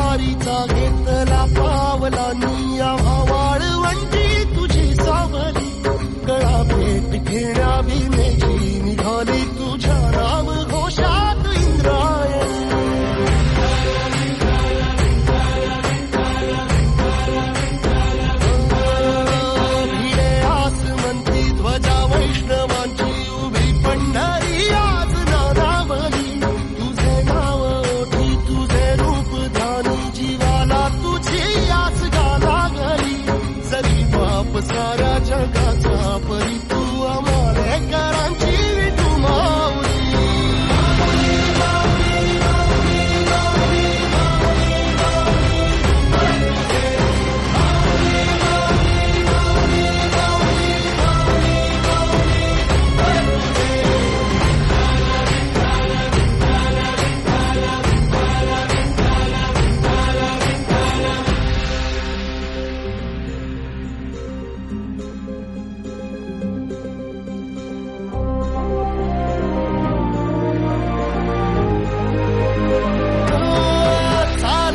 वारीचा घेतला पावला निया वाळवंटी तुझी सावली गळा भेट घेण्या भिनेची निघाली तुझ्या नाम घोषात इंद्रायणी भिडे आसमंती ध्वजा वैष्णवांची उभी पंढरी आज नानावली तुझे नाव ओठी तुझे रूप धानी जीवाला तुझी आस गाला गली जरी बाप साऱ्या जगाचा परी तू आमालेकरांची विठू माऊली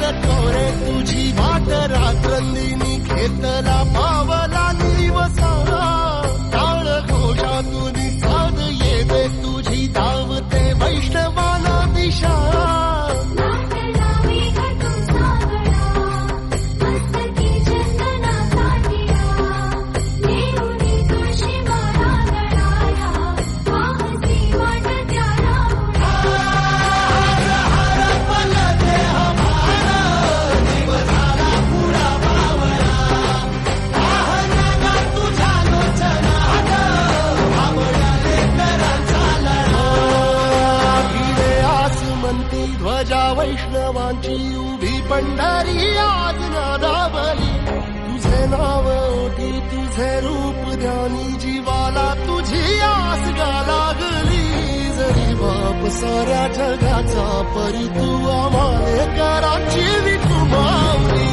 तुझी वाट रात्रंदिनी घेतला पावला दिवसा टाळ घोषातून साध येते तुझी धावते वैष्णवाला दिशा ध्वजा वैष्णवांची उभी पंढरी आज नादावली तुझे नाव ओठी तुझे रूप ध्यानी जीवाला तुझी आस गा लागली जरी बाप साऱ्या जगाचा परी तू आमालेकरांची विठू माऊली